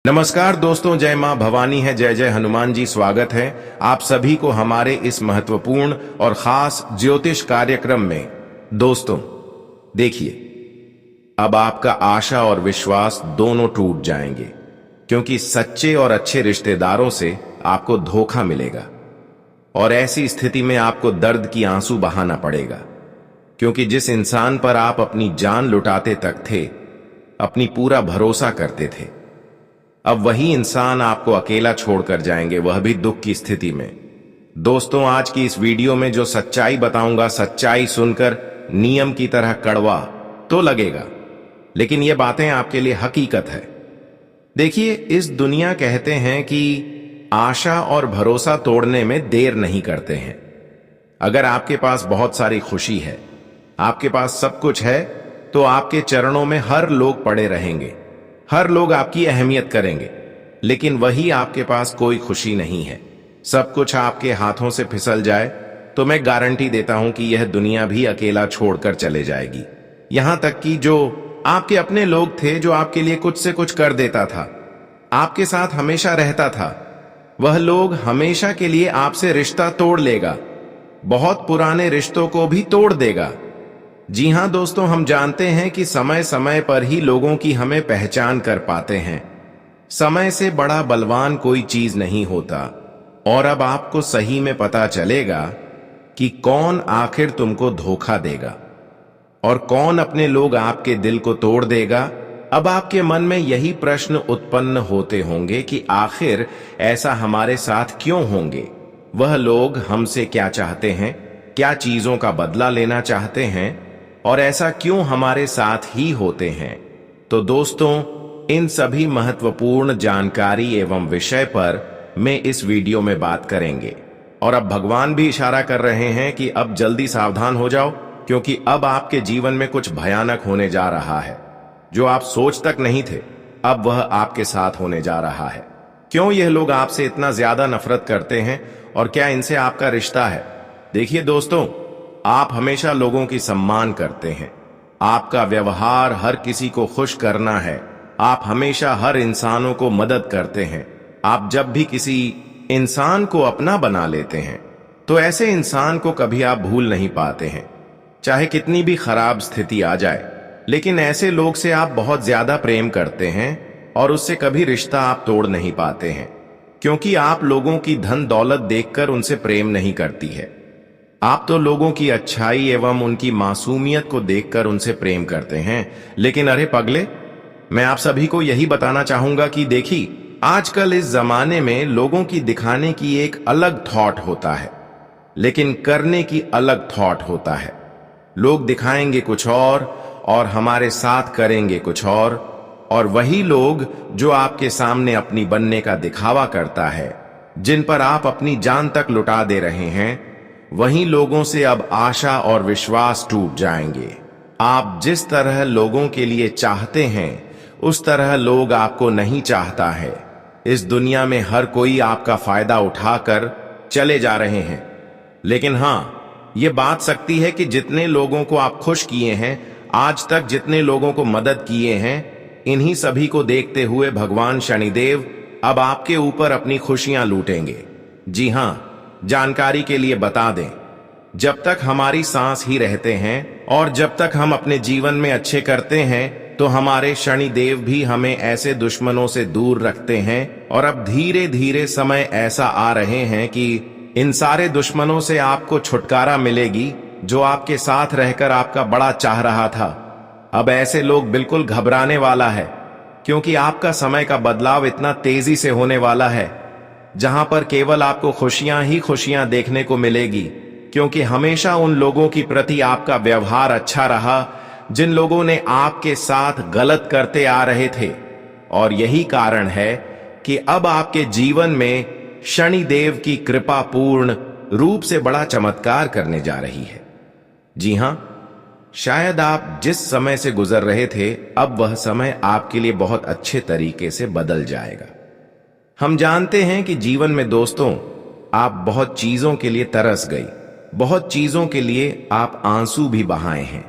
नमस्कार दोस्तों, जय मां भवानी है, जय जय हनुमान जी। स्वागत है आप सभी को हमारे इस महत्वपूर्ण और खास ज्योतिष कार्यक्रम में। दोस्तों देखिए, अब आपका आशा और विश्वास दोनों टूट जाएंगे, क्योंकि सच्चे और अच्छे रिश्तेदारों से आपको धोखा मिलेगा और ऐसी स्थिति में आपको दर्द की आंसू बहाना पड़ेगा, क्योंकि जिस इंसान पर आप अपनी जान लुटाते तक थे, अपनी पूरा भरोसा करते थे, अब वही इंसान आपको अकेला छोड़कर जाएंगे, वह भी दुख की स्थिति में। दोस्तों, आज की इस वीडियो में जो सच्चाई बताऊंगा, सच्चाई सुनकर नियम की तरह कड़वा तो लगेगा, लेकिन ये बातें आपके लिए हकीकत है। देखिए, इस दुनिया कहते हैं कि आशा और भरोसा तोड़ने में देर नहीं करते हैं। अगर आपके पास बहुत सारी खुशी है, आपके पास सब कुछ है, तो आपके चरणों में हर लोग पड़े रहेंगे, हर लोग आपकी अहमियत करेंगे। लेकिन वही आपके पास कोई खुशी नहीं है, सब कुछ आपके हाथों से फिसल जाए, तो मैं गारंटी देता हूं कि यह दुनिया भी अकेला छोड़कर चले जाएगी। यहां तक कि जो आपके अपने लोग थे, जो आपके लिए कुछ से कुछ कर देता था, आपके साथ हमेशा रहता था, वह लोग हमेशा के लिए आपसे रिश्ता तोड़ लेगा, बहुत पुराने रिश्तों को भी तोड़ देगा। जी हां दोस्तों, हम जानते हैं कि समय समय पर ही लोगों की हमें पहचान कर पाते हैं। समय से बड़ा बलवान कोई चीज नहीं होता, और अब आपको सही में पता चलेगा कि कौन आखिर तुमको धोखा देगा और कौन अपने लोग आपके दिल को तोड़ देगा। अब आपके मन में यही प्रश्न उत्पन्न होते होंगे कि आखिर ऐसा हमारे साथ क्यों होंगे? वह लोग हमसे क्या चाहते हैं? क्या चीजों का बदला लेना चाहते हैं? और ऐसा क्यों हमारे साथ ही होते हैं? तो दोस्तों, इन सभी महत्वपूर्ण जानकारी एवं विषय पर मैं इस वीडियो में बात करेंगे। और अब भगवान भी इशारा कर रहे हैं कि अब जल्दी सावधान हो जाओ, क्योंकि अब आपके जीवन में कुछ भयानक होने जा रहा है। जो आप सोच तक नहीं थे, अब वह आपके साथ होने जा रहा है। क्यों यह लोग आपसे इतना ज्यादा नफरत करते हैं और क्या इनसे आपका रिश्ता है? देखिए दोस्तों, आप हमेशा लोगों की सम्मान करते हैं, आपका व्यवहार हर किसी को खुश करना है, आप हमेशा हर इंसानों को मदद करते हैं। आप जब भी किसी इंसान को अपना बना लेते हैं, तो ऐसे इंसान को कभी आप भूल नहीं पाते हैं, चाहे कितनी भी खराब स्थिति आ जाए। लेकिन ऐसे लोग से आप बहुत ज्यादा प्रेम करते हैं और उससे कभी रिश्ता आप तोड़ नहीं पाते हैं, क्योंकि आप लोगों की धन दौलत देखकर उनसे प्रेम नहीं करती है। आप तो लोगों की अच्छाई एवं उनकी मासूमियत को देखकर उनसे प्रेम करते हैं। लेकिन अरे पगले, मैं आप सभी को यही बताना चाहूंगा कि देखिए, आजकल इस जमाने में लोगों की दिखाने की एक अलग थॉट होता है, लेकिन करने की अलग थॉट होता है। लोग दिखाएंगे कुछ और हमारे साथ करेंगे कुछ और वही लोग जो आपके सामने अपनी बनने का दिखावा करता है, जिन पर आप अपनी जान तक लुटा दे रहे हैं, वहीं लोगों से अब आशा और विश्वास टूट जाएंगे। आप जिस तरह लोगों के लिए चाहते हैं, उस तरह लोग आपको नहीं चाहता है। इस दुनिया में हर कोई आपका फायदा उठाकर चले जा रहे हैं। लेकिन हां, ये बात सकती है कि जितने लोगों को आप खुश किए हैं, आज तक जितने लोगों को मदद किए हैं, इन्हीं सभी को देखते हुए भगवान शनिदेव अब आपके ऊपर अपनी खुशियां लूटेंगे। जी हां, जानकारी के लिए बता दें, जब तक हमारी सांस ही रहते हैं और जब तक हम अपने जीवन में अच्छे करते हैं, तो हमारे शनिदेव भी हमें ऐसे दुश्मनों से दूर रखते हैं। और अब धीरे धीरे समय ऐसा आ रहे हैं कि इन सारे दुश्मनों से आपको छुटकारा मिलेगी, जो आपके साथ रहकर आपका बड़ा चाह रहा था। अब ऐसे लोग बिल्कुल घबराने वाला है, क्योंकि आपका समय का बदलाव इतना तेजी से होने वाला है, जहां पर केवल आपको खुशियां ही खुशियां देखने को मिलेगी, क्योंकि हमेशा उन लोगों की प्रति आपका व्यवहार अच्छा रहा, जिन लोगों ने आपके साथ गलत करते आ रहे थे। और यही कारण है कि अब आपके जीवन में शनिदेव की कृपा पूर्ण रूप से बड़ा चमत्कार करने जा रही है। जी हां, शायद आप जिस समय से गुजर रहे थे, अब वह समय आपके लिए बहुत अच्छे तरीके से बदल जाएगा। हम जानते हैं कि जीवन में दोस्तों, आप बहुत चीजों के लिए तरस गई, बहुत चीजों के लिए आप आंसू भी बहाए हैं।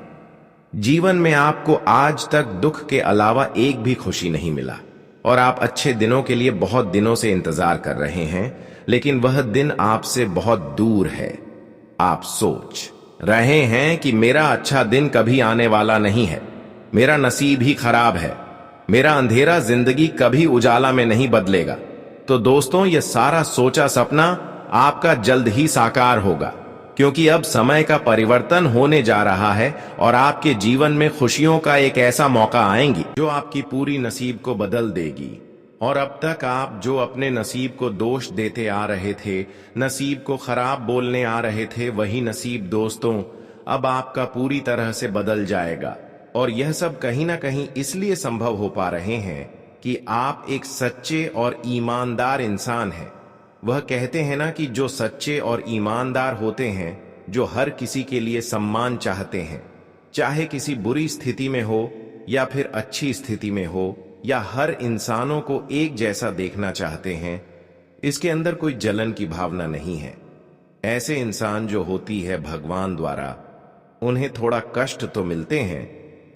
जीवन में आपको आज तक दुख के अलावा एक भी खुशी नहीं मिला। और आप अच्छे दिनों के लिए बहुत दिनों से इंतजार कर रहे हैं, लेकिन वह दिन आपसे बहुत दूर है। आप सोच रहे हैं कि मेरा अच्छा दिन कभी आने वाला नहीं है, मेरा नसीब ही खराब है, मेरा अंधेरा जिंदगी कभी उजाला में नहीं बदलेगा। तो दोस्तों, यह सारा सोचा सपना आपका जल्द ही साकार होगा, क्योंकि अब समय का परिवर्तन होने जा रहा है और आपके जीवन में खुशियों का एक ऐसा मौका आएंगी जो आपकी पूरी नसीब को बदल देगी। और अब तक आप जो अपने नसीब को दोष देते आ रहे थे, नसीब को खराब बोलने आ रहे थे, वही नसीब दोस्तों अब आपका पूरी तरह से बदल जाएगा। और यह सब कहीं ना कहीं इसलिए संभव हो पा रहे हैं कि आप एक सच्चे और ईमानदार इंसान हैं। वह कहते हैं ना कि जो सच्चे और ईमानदार होते हैं, जो हर किसी के लिए सम्मान चाहते हैं, चाहे किसी बुरी स्थिति में हो या फिर अच्छी स्थिति में हो, या हर इंसानों को एक जैसा देखना चाहते हैं, इसके अंदर कोई जलन की भावना नहीं है। ऐसे इंसान जो होती है भगवान द्वारा, उन्हें थोड़ा कष्ट तो मिलते हैं,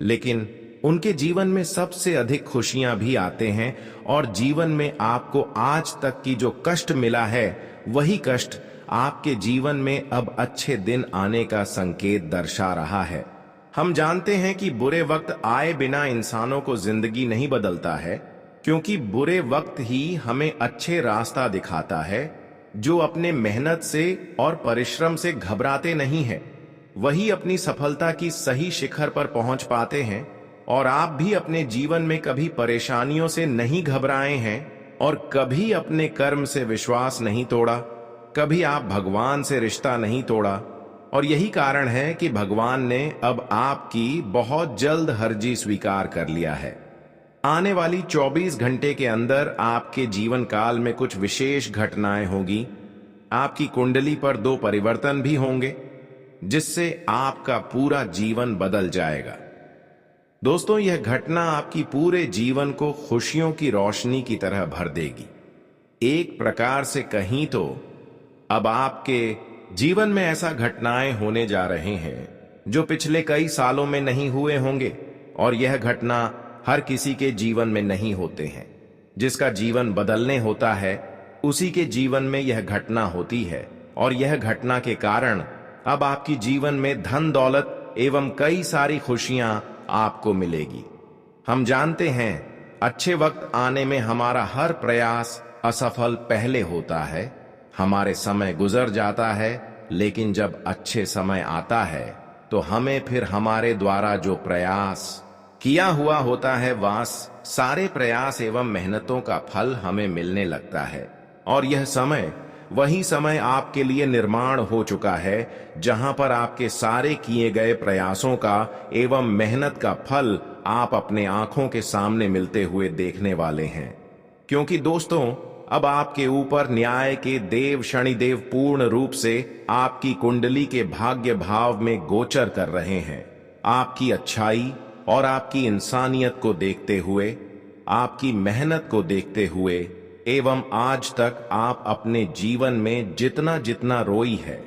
लेकिन उनके जीवन में सबसे अधिक खुशियां भी आते हैं। और जीवन में आपको आज तक की जो कष्ट मिला है, वही कष्ट आपके जीवन में अब अच्छे दिन आने का संकेत दर्शा रहा है। हम जानते हैं कि बुरे वक्त आए बिना इंसानों को जिंदगी नहीं बदलता है, क्योंकि बुरे वक्त ही हमें अच्छे रास्ता दिखाता है। जो अपने मेहनत से और परिश्रम से घबराते नहीं है, वही अपनी सफलता की सही शिखर पर पहुंच पाते हैं। और आप भी अपने जीवन में कभी परेशानियों से नहीं घबराए हैं और कभी अपने कर्म से विश्वास नहीं तोड़ा, कभी आप भगवान से रिश्ता नहीं तोड़ा। और यही कारण है कि भगवान ने अब आपकी बहुत जल्द हर्जी स्वीकार कर लिया है। आने वाली 24 घंटे के अंदर आपके जीवन काल में कुछ विशेष घटनाएं होगी। आपकी कुंडली पर 2 परिवर्तन भी होंगे, जिससे आपका पूरा जीवन बदल जाएगा। दोस्तों, यह घटना आपकी पूरे जीवन को खुशियों की रोशनी की तरह भर देगी। एक प्रकार से कहीं तो अब आपके जीवन में ऐसा घटनाएं होने जा रहे हैं जो पिछले कई सालों में नहीं हुए होंगे। और यह घटना हर किसी के जीवन में नहीं होते हैं। जिसका जीवन बदलने होता है, उसी के जीवन में यह घटना होती है। और यह घटना के कारण अब आपकी जीवन में धन दौलत एवं कई सारी खुशियां आपको मिलेगी। हम जानते हैं, अच्छे वक्त आने में हमारा हर प्रयास असफल पहले होता है। हमारे समय गुजर जाता है, लेकिन जब अच्छे समय आता है तो हमें फिर हमारे द्वारा जो प्रयास किया हुआ होता है, वह सारे प्रयास एवं मेहनतों का फल हमें मिलने लगता है। और यह समय वही समय आपके लिए निर्माण हो चुका है, जहां पर आपके सारे किए गए प्रयासों का एवं मेहनत का फल आप अपने आंखों के सामने मिलते हुए देखने वाले हैं। क्योंकि दोस्तों, अब आपके ऊपर न्याय के देव शनिदेव पूर्ण रूप से आपकी कुंडली के भाग्य भाव में गोचर कर रहे हैं। आपकी अच्छाई और आपकी इंसानियत को देखते हुए, आपकी मेहनत को देखते हुए एवं आज तक आप अपने जीवन में जितना जितना रोई है,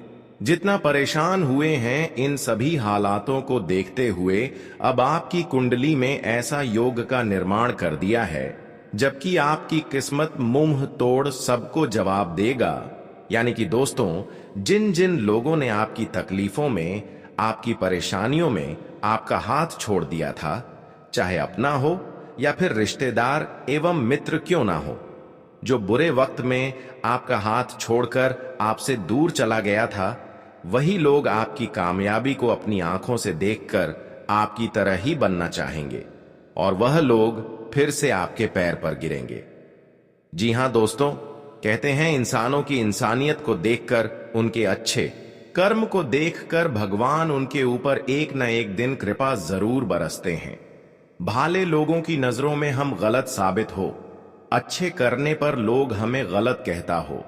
जितना परेशान हुए हैं, इन सभी हालातों को देखते हुए अब आपकी कुंडली में ऐसा योग का निर्माण कर दिया है, जबकि आपकी किस्मत मुंह तोड़ सबको जवाब देगा। यानी कि दोस्तों, जिन जिन लोगों ने आपकी तकलीफों में, आपकी परेशानियों में आपका हाथ छोड़ दिया था, चाहे अपना हो या फिर रिश्तेदार एवं मित्र क्यों ना हो, जो बुरे वक्त में आपका हाथ छोड़कर आपसे दूर चला गया था, वही लोग आपकी कामयाबी को अपनी आंखों से देखकर आपकी तरह ही बनना चाहेंगे। और वह लोग फिर से आपके पैर पर गिरेंगे। जी हां दोस्तों, कहते हैं इंसानों की इंसानियत को देखकर, उनके अच्छे कर्म को देखकर भगवान उनके ऊपर एक न एक दिन कृपा जरूर बरसते हैं। भाले लोगों की नजरों में हम गलत साबित हो, अच्छे करने पर लोग हमें गलत कहता हो,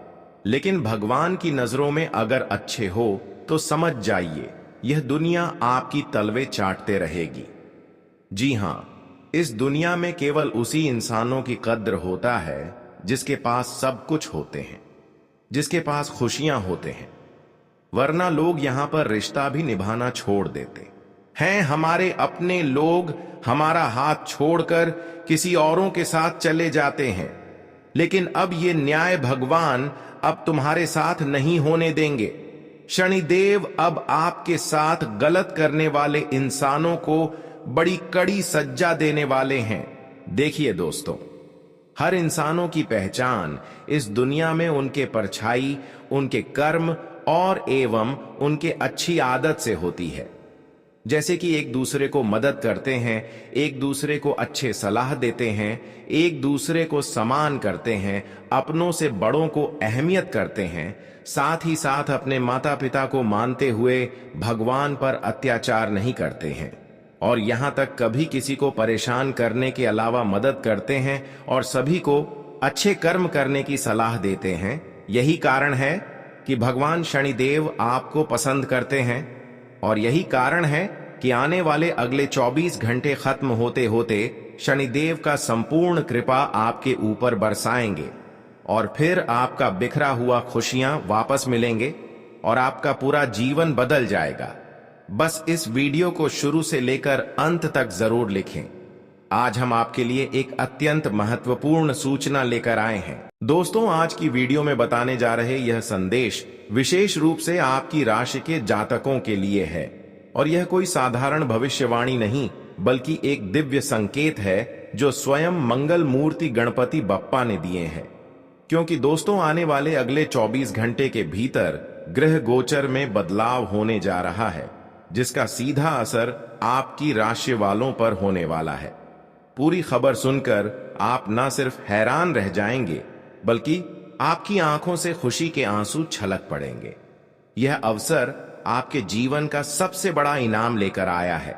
लेकिन भगवान की नजरों में अगर अच्छे हो तो समझ जाइए, यह दुनिया आपकी तलवे चाटते रहेगी। जी हां, इस दुनिया में केवल उसी इंसानों की कद्र होता है जिसके पास सब कुछ होते हैं, जिसके पास खुशियां होते हैं। वरना लोग यहां पर रिश्ता भी निभाना छोड़ देते। हैं हमारे अपने लोग हमारा हाथ छोड़कर किसी औरों के साथ चले जाते हैं, लेकिन अब ये न्याय भगवान अब तुम्हारे साथ नहीं होने देंगे। शनिदेव अब आपके साथ गलत करने वाले इंसानों को बड़ी कड़ी सज्जा देने वाले हैं। देखिए दोस्तों, हर इंसानों की पहचान इस दुनिया में उनके परछाई, उनके कर्म और एवं उनके अच्छी आदत से होती है। जैसे कि एक दूसरे को मदद करते हैं, एक दूसरे को अच्छे सलाह देते हैं, एक दूसरे को सम्मान करते हैं, अपनों से बड़ों को अहमियत करते हैं, साथ ही साथ अपने माता पिता को मानते हुए भगवान पर अत्याचार नहीं करते हैं, और यहां तक कभी किसी को परेशान करने के अलावा मदद करते हैं और सभी को अच्छे कर्म करने की सलाह देते हैं। यही कारण है कि भगवान शनिदेव आपको पसंद करते हैं, और यही कारण है कि आने वाले अगले 24 घंटे खत्म होते होते शनिदेव का संपूर्ण कृपा आपके ऊपर बरसाएंगे और फिर आपका बिखरा हुआ खुशियां वापस मिलेंगे और आपका पूरा जीवन बदल जाएगा। बस इस वीडियो को शुरू से लेकर अंत तक जरूर लिखें। आज हम आपके लिए एक अत्यंत महत्वपूर्ण सूचना लेकर आए हैं। दोस्तों, आज की वीडियो में बताने जा रहे यह संदेश विशेष रूप से आपकी राशि के जातकों के लिए है, और यह कोई साधारण भविष्यवाणी नहीं बल्कि एक दिव्य संकेत है जो स्वयं मंगल मूर्ति गणपति बप्पा ने दिए हैं। क्योंकि दोस्तों, आने वाले अगले 24 घंटे के भीतर ग्रह गोचर में बदलाव होने जा रहा है, जिसका सीधा असर आपकी राशि वालों पर होने वाला है। पूरी खबर सुनकर आप न सिर्फ हैरान रह जाएंगे बल्कि आपकी आंखों से खुशी के आंसू छलक पड़ेंगे। यह अवसर आपके जीवन का सबसे बड़ा इनाम लेकर आया है,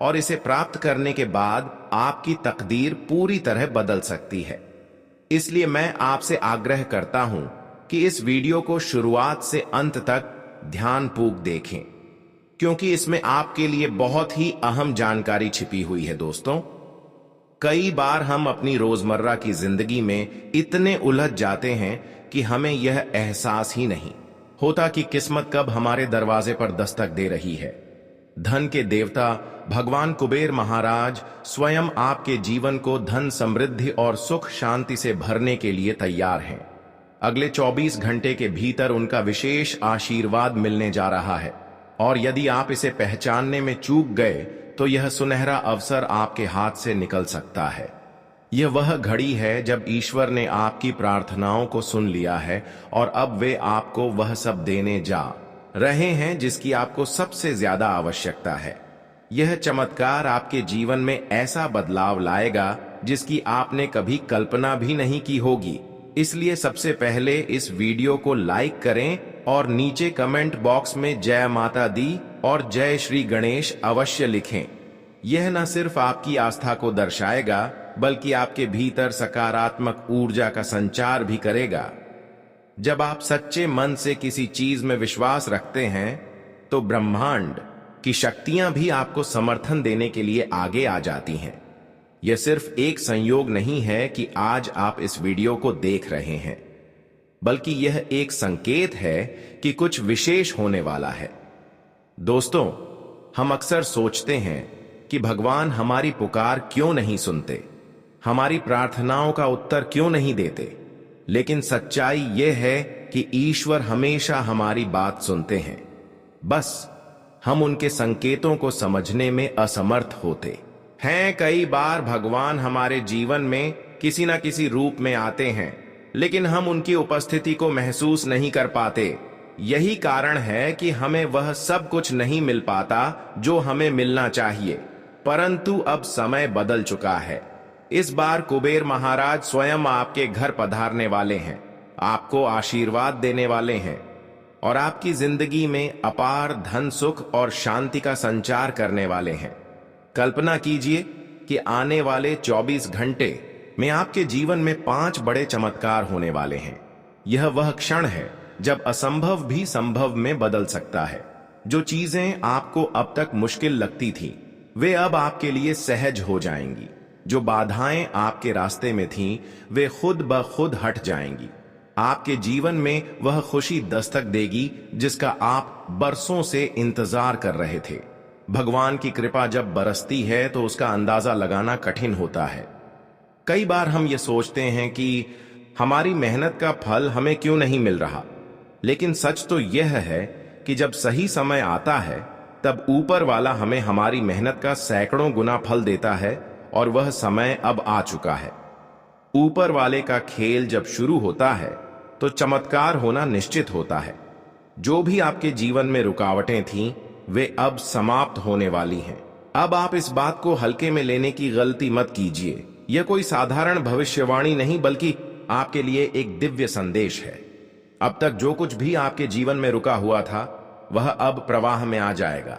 और इसे प्राप्त करने के बाद आपकी तकदीर पूरी तरह बदल सकती है। इसलिए मैं आपसे आग्रह करता हूं कि इस वीडियो को शुरुआत से अंत तक ध्यानपूर्वक देखें, क्योंकि इसमें आपके लिए बहुत ही अहम जानकारी छिपी हुई है। दोस्तों, कई बार हम अपनी रोजमर्रा की जिंदगी में इतने उलझ जाते हैं कि हमें यह एहसास ही नहीं होता कि किस्मत कब हमारे दरवाजे पर दस्तक दे रही है। धन के देवता भगवान कुबेर महाराज स्वयं आपके जीवन को धन, समृद्धि और सुख शांति से भरने के लिए तैयार हैं। अगले 24 घंटे के भीतर उनका विशेष आशीर्वाद मिलने जा रहा है, और यदि आप इसे पहचानने में चूक गए तो यह सुनहरा अवसर आपके हाथ से निकल सकता है। यह वह घड़ी है जब ईश्वर ने आपकी प्रार्थनाओं को सुन लिया है और अब वे आपको वह सब देने जा रहे हैं जिसकी आपको सबसे ज्यादा आवश्यकता है। यह चमत्कार आपके जीवन में ऐसा बदलाव लाएगा जिसकी आपने कभी कल्पना भी नहीं की होगी। इसलिए सबसे पहले इस वीडियो को लाइक करें और नीचे कमेंट बॉक्स में जय माता दी और जय श्री गणेश अवश्य लिखें। यह न सिर्फ आपकी आस्था को दर्शाएगा बल्कि आपके भीतर सकारात्मक ऊर्जा का संचार भी करेगा। जब आप सच्चे मन से किसी चीज में विश्वास रखते हैं तो ब्रह्मांड की शक्तियां भी आपको समर्थन देने के लिए आगे आ जाती हैं। यह सिर्फ एक संयोग नहीं है कि आज आप इस वीडियो को देख रहे हैं, बल्कि यह एक संकेत है कि कुछ विशेष होने वाला है। दोस्तों, हम अक्सर सोचते हैं कि भगवान हमारी पुकार क्यों नहीं सुनते, हमारी प्रार्थनाओं का उत्तर क्यों नहीं देते, लेकिन सच्चाई यह है कि ईश्वर हमेशा हमारी बात सुनते हैं। बस हम उनके संकेतों को समझने में असमर्थ होते हैं। कई बार भगवान हमारे जीवन में किसी न किसी रूप में आते हैं, लेकिन हम उनकी उपस्थिति को महसूस नहीं कर पाते। यही कारण है कि हमें वह सब कुछ नहीं मिल पाता जो हमें मिलना चाहिए। परंतु अब समय बदल चुका है। इस बार कुबेर महाराज स्वयं आपके घर पधारने वाले हैं, आपको आशीर्वाद देने वाले हैं और आपकी जिंदगी में अपार धन, सुख और शांति का संचार करने वाले हैं। कल्पना कीजिए कि आने वाले 24 घंटे में आपके जीवन में 5 बड़े चमत्कार होने वाले हैं। यह वह क्षण है जब असंभव भी संभव में बदल सकता है। जो चीजें आपको अब तक मुश्किल लगती थी वे अब आपके लिए सहज हो जाएंगी। जो बाधाएं आपके रास्ते में थीं वे खुद ब खुद हट जाएंगी। आपके जीवन में वह खुशी दस्तक देगी जिसका आप बरसों से इंतजार कर रहे थे। भगवान की कृपा जब बरसती है तो उसका अंदाजा लगाना कठिन होता है। कई बार हम ये सोचते हैं कि हमारी मेहनत का फल हमें क्यों नहीं मिल रहा, लेकिन सच तो यह है कि जब सही समय आता है तब ऊपर वाला हमें हमारी मेहनत का सैकड़ों गुना फल देता है, और वह समय अब आ चुका है। ऊपर वाले का खेल जब शुरू होता है तो चमत्कार होना निश्चित होता है। जो भी आपके जीवन में रुकावटें थीं, वे अब समाप्त होने वाली हैं। अब आप इस बात को हल्के में लेने की गलती मत कीजिए। यह कोई साधारण भविष्यवाणी नहीं, बल्कि आपके लिए एक दिव्य संदेश है। अब तक जो कुछ भी आपके जीवन में रुका हुआ था, वह अब प्रवाह में आ जाएगा।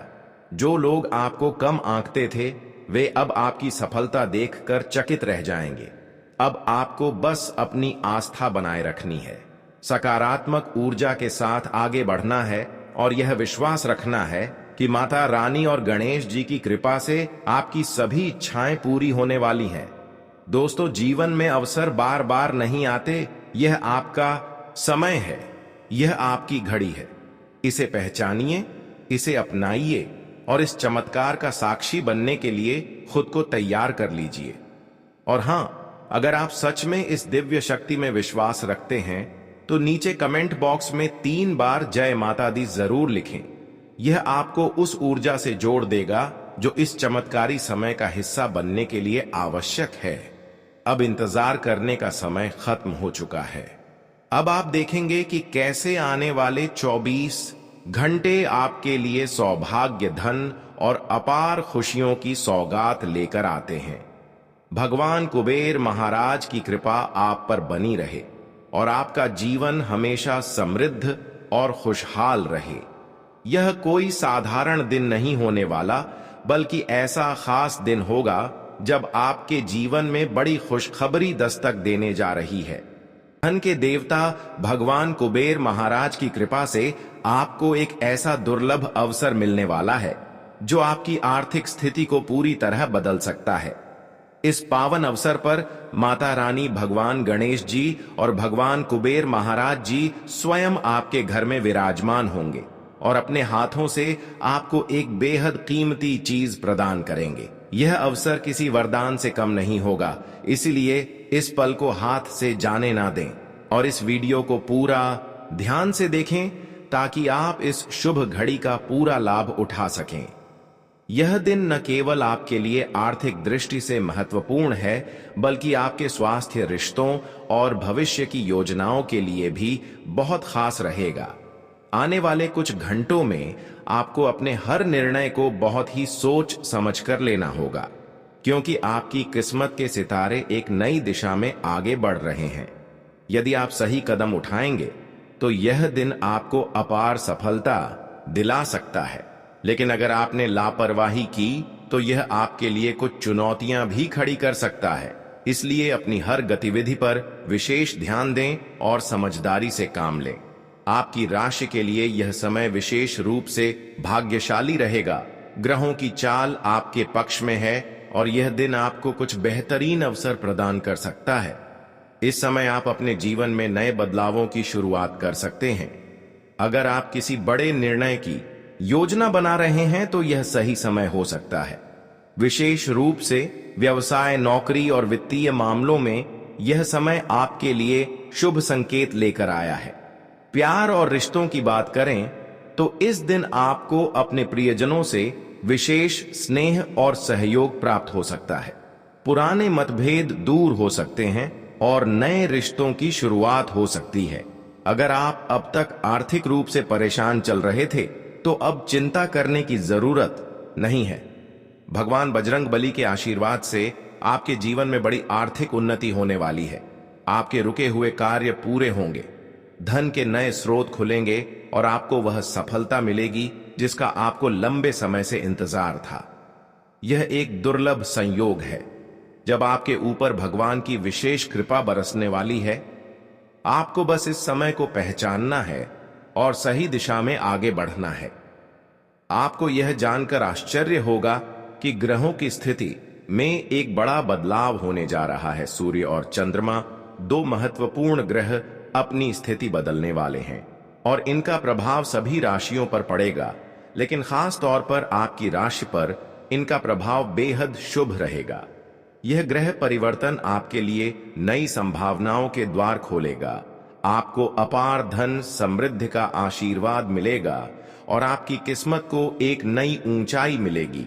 जो लोग आपको कम आंकते थे, वे अब आपकी सफलता देखकर चकित रह जाएंगे। अब आपको बस अपनी आस्था बनाए रखनी है, सकारात्मक ऊर्जा के साथ आगे बढ़ना है, और यह विश्वास रखना है कि माता रानी और गणेश जी की कृपा से आपकी सभी इच्छाएं पूरी होने वाली हैं। दोस्तों, जीवन में अवसर बार बार नहीं आते। यह आपका समय है, यह आपकी घड़ी है। इसे पहचानिए, इसे अपनाइए, और इस चमत्कार का साक्षी बनने के लिए खुद को तैयार कर लीजिए। और हां, अगर आप सच में इस दिव्य शक्ति में विश्वास रखते हैं तो नीचे कमेंट बॉक्स में 3 बार जय माता दी जरूर लिखें। यह आपको उस ऊर्जा से जोड़ देगा जो इस चमत्कारी समय का हिस्सा बनने के लिए आवश्यक है। अब इंतजार करने का समय खत्म हो चुका है। अब आप देखेंगे कि कैसे आने वाले 24 घंटे आपके लिए सौभाग्य, धन और अपार खुशियों की सौगात लेकर आते हैं। भगवान कुबेर महाराज की कृपा आप पर बनी रहे और आपका जीवन हमेशा समृद्ध और खुशहाल रहे। यह कोई साधारण दिन नहीं होने वाला, बल्कि ऐसा खास दिन होगा जब आपके जीवन में बड़ी खुशखबरी दस्तक देने जा रही है। धन के देवता भगवान कुबेर महाराज की कृपा से आपको एक ऐसा दुर्लभ अवसर मिलने वाला है जो आपकी आर्थिक स्थिति को पूरी तरह बदल सकता है। इस पावन अवसर पर माता रानी, भगवान गणेश जी और भगवान कुबेर महाराज जी स्वयं आपके घर में विराजमान होंगे और अपने हाथों से आपको एक बेहद कीमती चीज प्रदान करेंगे। यह अवसर किसी वरदान से कम नहीं होगा, इसलिए इस पल को हाथ से जाने ना दें और इस वीडियो को पूरा ध्यान से देखें ताकि आप इस शुभ घड़ी का पूरा लाभ उठा सकें। यह दिन न केवल आपके लिए आर्थिक दृष्टि से महत्वपूर्ण है, बल्कि आपके स्वास्थ्य, रिश्तों और भविष्य की योजनाओं के लिए भी बहुत खास रहेगा। आने वाले कुछ घंटों में आपको अपने हर निर्णय को बहुत ही सोच समझ कर लेना होगा, क्योंकि आपकी किस्मत के सितारे एक नई दिशा में आगे बढ़ रहे हैं। यदि आप सही कदम उठाएंगे तो यह दिन आपको अपार सफलता दिला सकता है, लेकिन अगर आपने लापरवाही की तो यह आपके लिए कुछ चुनौतियां भी खड़ी कर सकता है। इसलिए अपनी हर गतिविधि पर विशेष ध्यान दें और समझदारी से काम लें। आपकी राशि के लिए यह समय विशेष रूप से भाग्यशाली रहेगा। ग्रहों की चाल आपके पक्ष में है और यह दिन आपको कुछ बेहतरीन अवसर प्रदान कर सकता है। इस समय आप अपने जीवन में नए बदलावों की शुरुआत कर सकते हैं। अगर आप किसी बड़े निर्णय की योजना बना रहे हैं तो यह सही समय हो सकता है। विशेष रूप से व्यवसाय, नौकरी और वित्तीय मामलों में यह समय आपके लिए शुभ संकेत लेकर आया है। प्यार और रिश्तों की बात करें तो इस दिन आपको अपने प्रियजनों से विशेष स्नेह और सहयोग प्राप्त हो सकता है। पुराने मतभेद दूर हो सकते हैं और नए रिश्तों की शुरुआत हो सकती है। अगर आप अब तक आर्थिक रूप से परेशान चल रहे थे तो अब चिंता करने की जरूरत नहीं है। भगवान बजरंग बली के आशीर्वाद से आपके जीवन में बड़ी आर्थिक उन्नति होने वाली है। आपके रुके हुए कार्य पूरे होंगे, धन के नए स्रोत खुलेंगे और आपको वह सफलता मिलेगी जिसका आपको लंबे समय से इंतजार था। यह एक दुर्लभ संयोग है जब आपके ऊपर भगवान की विशेष कृपा बरसने वाली है। आपको बस इस समय को पहचानना है और सही दिशा में आगे बढ़ना है। आपको यह जानकर आश्चर्य होगा कि ग्रहों की स्थिति में एक बड़ा बदलाव होने जा रहा है। सूर्य और चंद्रमा, 2 महत्वपूर्ण ग्रह, अपनी स्थिति बदलने वाले हैं और इनका प्रभाव सभी राशियों पर पड़ेगा। लेकिन खास तौर पर आपकी राशि पर इनका प्रभाव बेहद शुभ रहेगा। यह ग्रह परिवर्तन आपके लिए नई संभावनाओं के द्वार खोलेगा। आपको अपार धन समृद्धि का आशीर्वाद मिलेगा और आपकी किस्मत को एक नई ऊंचाई मिलेगी।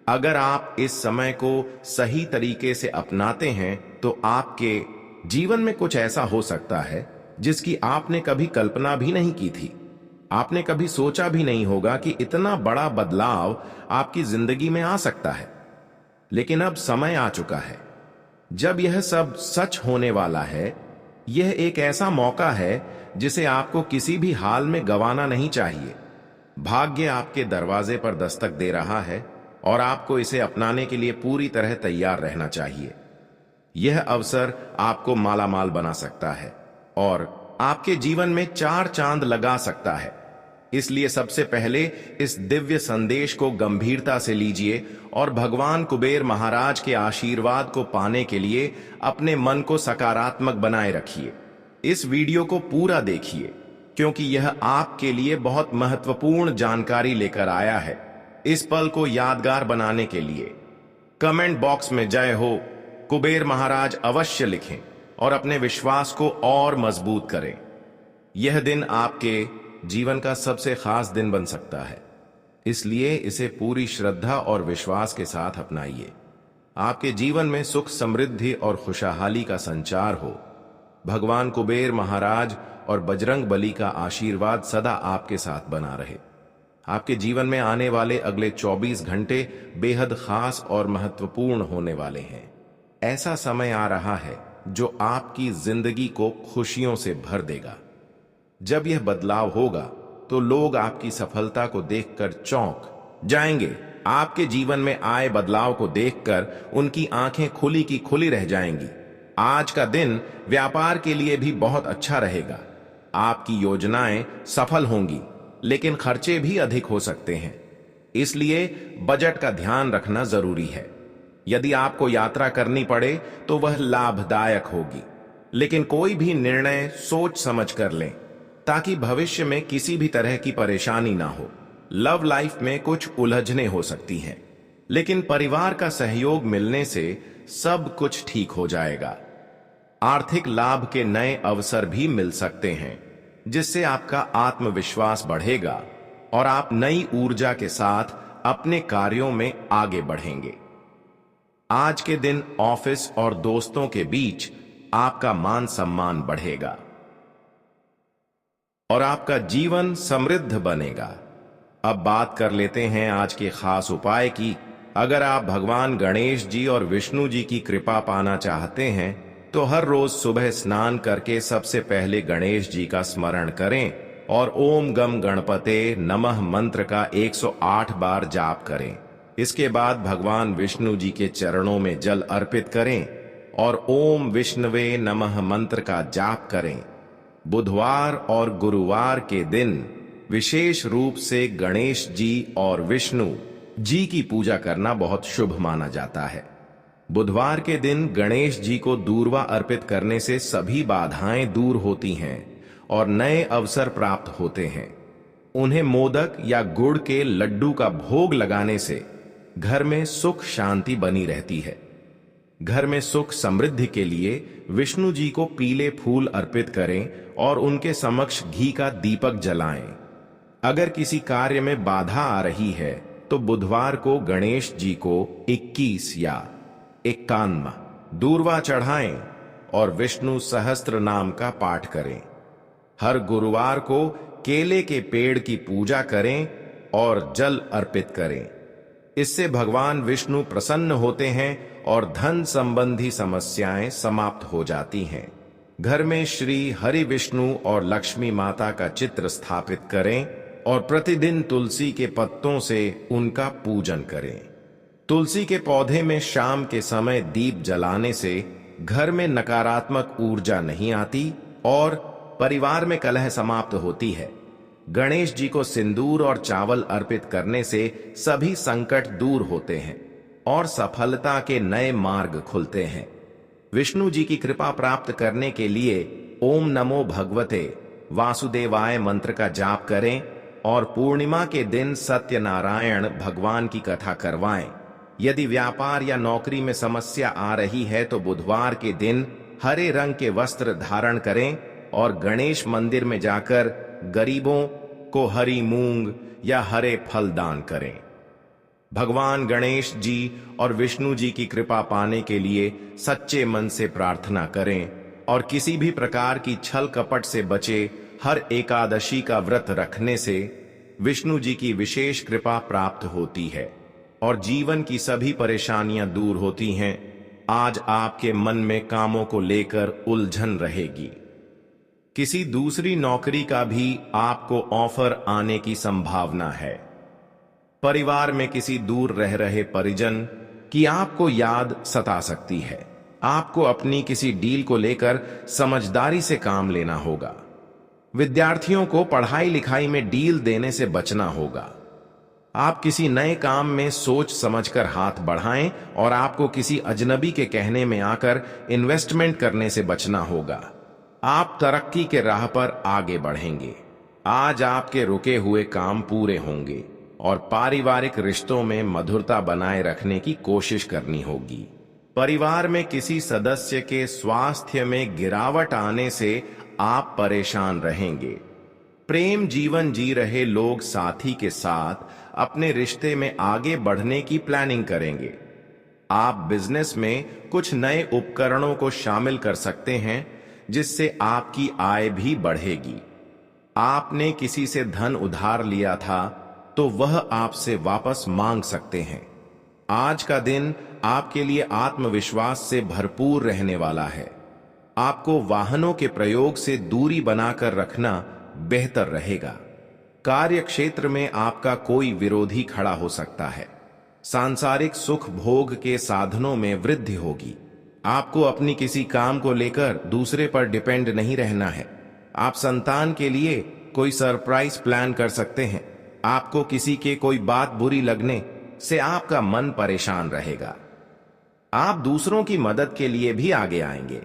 अगर आप इस समय को सही तरीके से अपनाते हैं तो आपके जीवन में कुछ ऐसा हो सकता है जिसकी आपने कभी कल्पना भी नहीं की थी। आपने कभी सोचा भी नहीं होगा कि इतना बड़ा बदलाव आपकी जिंदगी में आ सकता है। लेकिन अब समय आ चुका है जब यह सब सच होने वाला है। यह एक ऐसा मौका है जिसे आपको किसी भी हाल में गंवाना नहीं चाहिए। भाग्य आपके दरवाजे पर दस्तक दे रहा है और आपको इसे अपनाने के लिए पूरी तरह तैयार रहना चाहिए। यह अवसर आपको मालामाल बना सकता है और आपके जीवन में 4 चांद लगा सकता है। इसलिए सबसे पहले इस दिव्य संदेश को गंभीरता से लीजिए और भगवान कुबेर महाराज के आशीर्वाद को पाने के लिए अपने मन को सकारात्मक बनाए रखिए। इस वीडियो को पूरा देखिए क्योंकि यह आपके लिए बहुत महत्वपूर्ण जानकारी लेकर आया है। इस पल को यादगार बनाने के लिए कमेंट बॉक्स में जय हो कुबेर महाराज अवश्य लिखें और अपने विश्वास को और मजबूत करें। यह दिन आपके जीवन का सबसे खास दिन बन सकता है, इसलिए इसे पूरी श्रद्धा और विश्वास के साथ अपनाइए। आपके जीवन में सुख समृद्धि और खुशहाली का संचार हो। भगवान कुबेर महाराज और बजरंग बली का आशीर्वाद सदा आपके साथ बना रहे। आपके जीवन में आने वाले अगले 24 घंटे बेहद खास और महत्वपूर्ण होने वाले हैं। ऐसा समय आ रहा है जो आपकी जिंदगी को खुशियों से भर देगा। जब यह बदलाव होगा तो लोग आपकी सफलता को देखकर चौंक जाएंगे। आपके जीवन में आए बदलाव को देखकर उनकी आंखें खुली की खुली रह जाएंगी। आज का दिन व्यापार के लिए भी बहुत अच्छा रहेगा। आपकी योजनाएं सफल होंगी, लेकिन खर्चे भी अधिक हो सकते हैं, इसलिए बजट का ध्यान रखना जरूरी है। यदि आपको यात्रा करनी पड़े तो वह लाभदायक होगी, लेकिन कोई भी निर्णय सोच समझ कर लें ताकि भविष्य में किसी भी तरह की परेशानी ना हो। लव लाइफ में कुछ उलझने हो सकती हैं, लेकिन परिवार का सहयोग मिलने से सब कुछ ठीक हो जाएगा। आर्थिक लाभ के नए अवसर भी मिल सकते हैं, जिससे आपका आत्मविश्वास बढ़ेगा और आप नई ऊर्जा के साथ अपने कार्यों में आगे बढ़ेंगे। आज के दिन ऑफिस और दोस्तों के बीच आपका मान सम्मान बढ़ेगा और आपका जीवन समृद्ध बनेगा। अब बात कर लेते हैं आज के खास उपाय की। अगर आप भगवान गणेश जी और विष्णु जी की कृपा पाना चाहते हैं तो हर रोज सुबह स्नान करके सबसे पहले गणेश जी का स्मरण करें और ओम गम गणपते नमः मंत्र का 108 बार जाप करें। इसके बाद भगवान विष्णु जी के चरणों में जल अर्पित करें और ओम विष्णवे नमः मंत्र का जाप करें। बुधवार और गुरुवार के दिन विशेष रूप से गणेश जी और विष्णु जी की पूजा करना बहुत शुभ माना जाता है। बुधवार के दिन गणेश जी को दूर्वा अर्पित करने से सभी बाधाएं दूर होती हैं और नए अवसर प्राप्त होते हैं। उन्हें मोदक या गुड़ के लड्डू का भोग लगाने से घर में सुख शांति बनी रहती है। घर में सुख समृद्धि के लिए विष्णु जी को पीले फूल अर्पित करें और उनके समक्ष घी का दीपक जलाएं। अगर किसी कार्य में बाधा आ रही है तो बुधवार को गणेश जी को 21 या 51 दूर्वा चढ़ाएं और विष्णु सहस्त्र नाम का पाठ करें। हर गुरुवार को केले के पेड़ की पूजा करें और जल अर्पित करें। इससे भगवान विष्णु प्रसन्न होते हैं और धन संबंधी समस्याएं समाप्त हो जाती हैं। घर में श्री हरि विष्णु और लक्ष्मी माता का चित्र स्थापित करें और प्रतिदिन तुलसी के पत्तों से उनका पूजन करें। तुलसी के पौधे में शाम के समय दीप जलाने से घर में नकारात्मक ऊर्जा नहीं आती और परिवार में कलह समाप्त होती है। गणेश जी को सिंदूर और चावल अर्पित करने से सभी संकट दूर होते हैं और सफलता के नए मार्ग खुलते हैं। विष्णु जी की कृपा प्राप्त करने के लिए ओम नमो भगवते वासुदेवाय मंत्र का जाप करें और पूर्णिमा के दिन सत्यनारायण भगवान की कथा करवाएं। यदि व्यापार या नौकरी में समस्या आ रही है तो बुधवार के दिन हरे रंग के वस्त्र धारण करें और गणेश मंदिर में जाकर गरीबों को हरी मूंग या हरे फल दान करें। भगवान गणेश जी और विष्णु जी की कृपा पाने के लिए सच्चे मन से प्रार्थना करें और किसी भी प्रकार की छल कपट से बचे। हर एकादशी का व्रत रखने से विष्णु जी की विशेष कृपा प्राप्त होती है और जीवन की सभी परेशानियां दूर होती हैं। आज आपके मन में कामों को लेकर उलझन रहेगी। किसी दूसरी नौकरी का भी आपको ऑफर आने की संभावना है। परिवार में किसी दूर रह रहे परिजन की आपको याद सता सकती है। आपको अपनी किसी डील को लेकर समझदारी से काम लेना होगा। विद्यार्थियों को पढ़ाई लिखाई में डील देने से बचना होगा। आप किसी नए काम में सोच समझकर हाथ बढ़ाएं और आपको किसी अजनबी के कहने में आकर इन्वेस्टमेंट करने से बचना होगा। आप तरक्की के राह पर आगे बढ़ेंगे। आज आपके रुके हुए काम पूरे होंगे और पारिवारिक रिश्तों में मधुरता बनाए रखने की कोशिश करनी होगी। परिवार में किसी सदस्य के स्वास्थ्य में गिरावट आने से आप परेशान रहेंगे। प्रेम जीवन जी रहे लोग साथी के साथ अपने रिश्ते में आगे बढ़ने की प्लानिंग करेंगे। आप बिजनेस में कुछ नए उपकरणों को शामिल कर सकते हैं जिससे आपकी आय भी बढ़ेगी। आपने किसी से धन उधार लिया था तो वह आपसे वापस मांग सकते हैं। आज का दिन आपके लिए आत्मविश्वास से भरपूर रहने वाला है। आपको वाहनों के प्रयोग से दूरी बनाकर रखना बेहतर रहेगा। कार्य क्षेत्र में आपका कोई विरोधी खड़ा हो सकता है। सांसारिक सुख भोग के साधनों में वृद्धि होगी। आपको अपनी किसी काम को लेकर दूसरे पर डिपेंड नहीं रहना है। आप संतान के लिए कोई सरप्राइज प्लान कर सकते हैं। आपको किसी के कोई बात बुरी लगने से आपका मन परेशान रहेगा। आप दूसरों की मदद के लिए भी आगे आएंगे।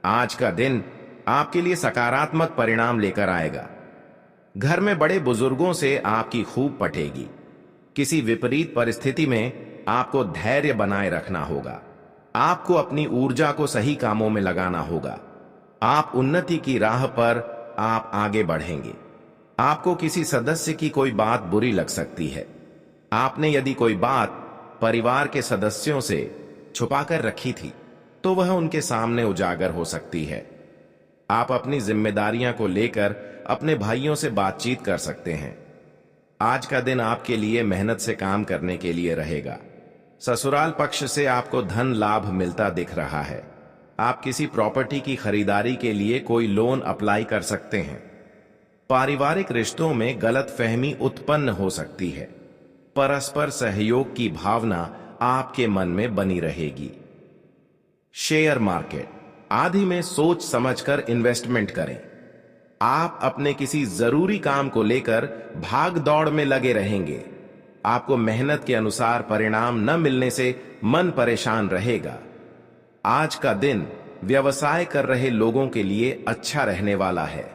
आज का दिन आपके लिए सकारात्मक परिणाम लेकर आएगा। घर में बड़े बुजुर्गों से आपकी खूब पटेगी। किसी विपरीत परिस्थिति में आपको धैर्य बनाए रखना होगा। आपको अपनी ऊर्जा को सही कामों में लगाना होगा। आप उन्नति की राह पर आप आगे बढ़ेंगे। आपको किसी सदस्य की कोई बात बुरी लग सकती है। आपने यदि कोई बात परिवार के सदस्यों से छुपाकर रखी थी तो वह उनके सामने उजागर हो सकती है। आप अपनी जिम्मेदारियां को लेकर अपने भाइयों से बातचीत कर सकते हैं। आज का दिन आपके लिए मेहनत से काम करने के लिए रहेगा। ससुराल पक्ष से आपको धन लाभ मिलता दिख रहा है। आप किसी प्रॉपर्टी की खरीदारी के लिए कोई लोन अप्लाई कर सकते हैं। पारिवारिक रिश्तों में गलतफहमी उत्पन्न हो सकती है। परस्पर सहयोग की भावना आपके मन में बनी रहेगी। शेयर मार्केट आदि में सोच समझकर इन्वेस्टमेंट करें। आप अपने किसी जरूरी काम को लेकर भाग दौड़ में लगे रहेंगे। आपको मेहनत के अनुसार परिणाम न मिलने से मन परेशान रहेगा। आज का दिन व्यवसाय कर रहे लोगों के लिए अच्छा रहने वाला है।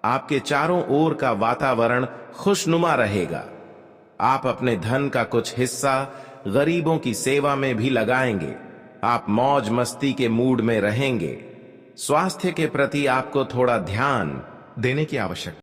आपके चारों ओर का वातावरण खुशनुमा रहेगा। आप अपने धन का कुछ हिस्सा गरीबों की सेवा में भी लगाएंगे। आप मौज मस्ती के मूड में रहेंगे। स्वास्थ्य के प्रति आपको थोड़ा ध्यान देने की आवश्यकता